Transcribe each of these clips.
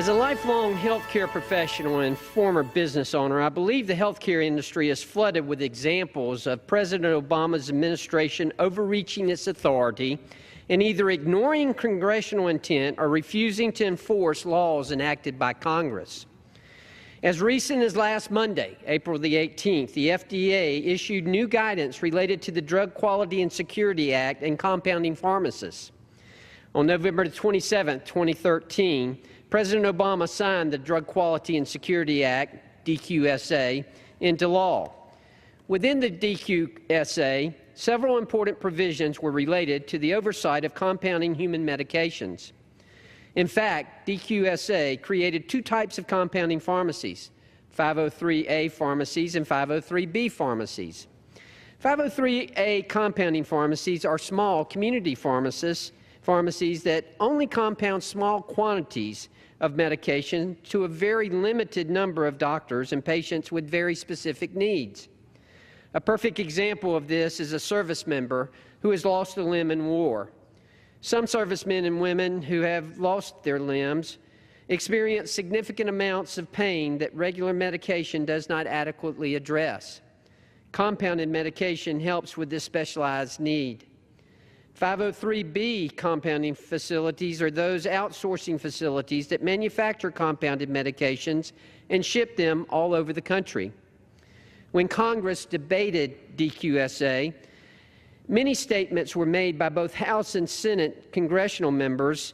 As a lifelong healthcare professional and former business owner, I believe the healthcare industry is flooded with examples of President Obama's administration overreaching its authority and either ignoring congressional intent or refusing to enforce laws enacted by Congress. As recent as last Monday, April the 18th, the FDA issued new guidance related to the Drug Quality and Security Act and compounding pharmacists. On November 27, 2013, President Obama signed the Drug Quality and Security Act, DQSA, into law. Within the DQSA, several important provisions were related to the oversight of compounding human medications. In fact, DQSA created two types of compounding pharmacies, 503A pharmacies and 503B pharmacies. 503A compounding pharmacies are small community pharmacies that only compound small quantities of medication to a very limited number of doctors and patients with very specific needs. A perfect example of this is a service member who has lost a limb in war. Some servicemen and women who have lost their limbs experience significant amounts of pain that regular medication does not adequately address. Compounded medication helps with this specialized need. 503B compounding facilities are those outsourcing facilities that manufacture compounded medications and ship them all over the country. When Congress debated DQSA, many statements were made by both House and Senate congressional members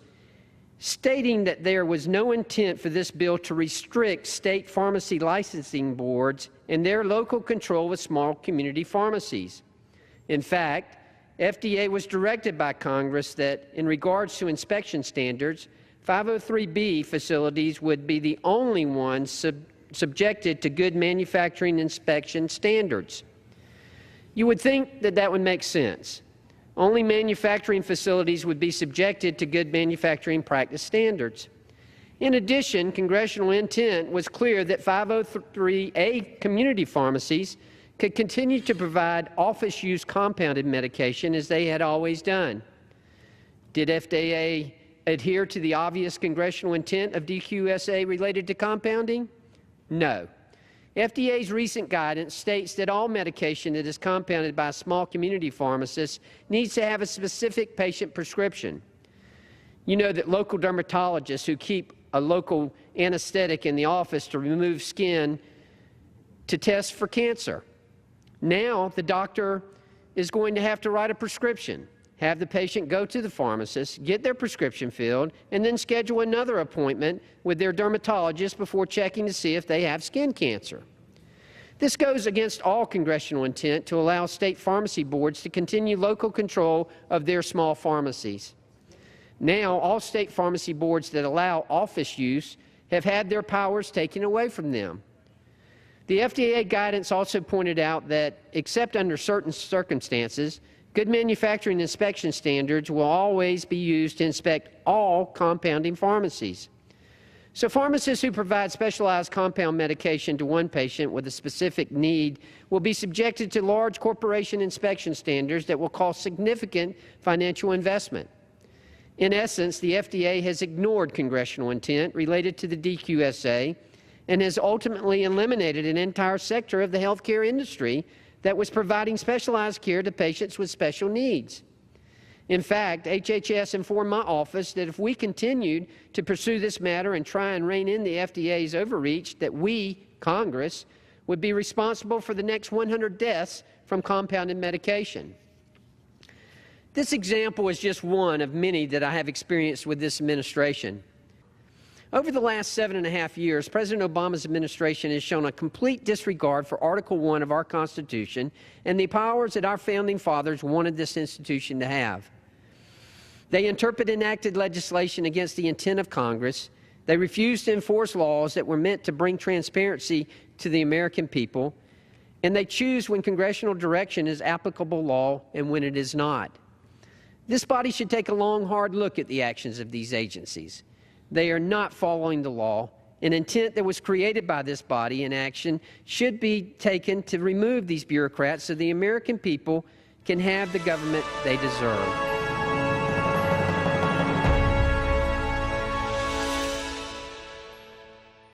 stating that there was no intent for this bill to restrict state pharmacy licensing boards and their local control of small community pharmacies. In fact, FDA was directed by Congress that, in regards to inspection standards, 503B facilities would be the only ones subjected to good manufacturing inspection standards. You would think that that would make sense. Only manufacturing facilities would be subjected to good manufacturing practice standards. In addition, congressional intent was clear that 503A community pharmacies could continue to provide office-use compounded medication as they had always done. Did FDA adhere to the obvious congressional intent of DQSA related to compounding? No. FDA's recent guidance states that all medication that is compounded by a small community pharmacist needs to have a specific patient prescription. You know that local dermatologists who keep a local anesthetic in the office to remove skin to test for cancer. Now the doctor is going to have to write a prescription, have the patient go to the pharmacist, get their prescription filled, and then schedule another appointment with their dermatologist before checking to see if they have skin cancer. This goes against all congressional intent to allow state pharmacy boards to continue local control of their small pharmacies. Now, all state pharmacy boards that allow office use have had their powers taken away from them. The FDA guidance also pointed out that, except under certain circumstances, good manufacturing inspection standards will always be used to inspect all compounding pharmacies. So pharmacists who provide specialized compound medication to one patient with a specific need will be subjected to large corporation inspection standards that will cost significant financial investment. In essence, the FDA has ignored congressional intent related to the DQSA and has ultimately eliminated an entire sector of the healthcare industry that was providing specialized care to patients with special needs. In fact, HHS informed my office that if we continued to pursue this matter and try and rein in the FDA's overreach, that we, Congress, would be responsible for the next 100 deaths from compounded medication. This example is just one of many that I have experienced with this administration. Over the last 7.5 years, President Obama's administration has shown a complete disregard for Article I of our Constitution and the powers that our founding fathers wanted this institution to have. They interpret enacted legislation against the intent of Congress. They refuse to enforce laws that were meant to bring transparency to the American people. And they choose when congressional direction is applicable law and when it is not. This body should take a long, hard look at the actions of these agencies. They are not following the law. An intent that was created by this body in action should be taken to remove these bureaucrats so the American people can have the government they deserve.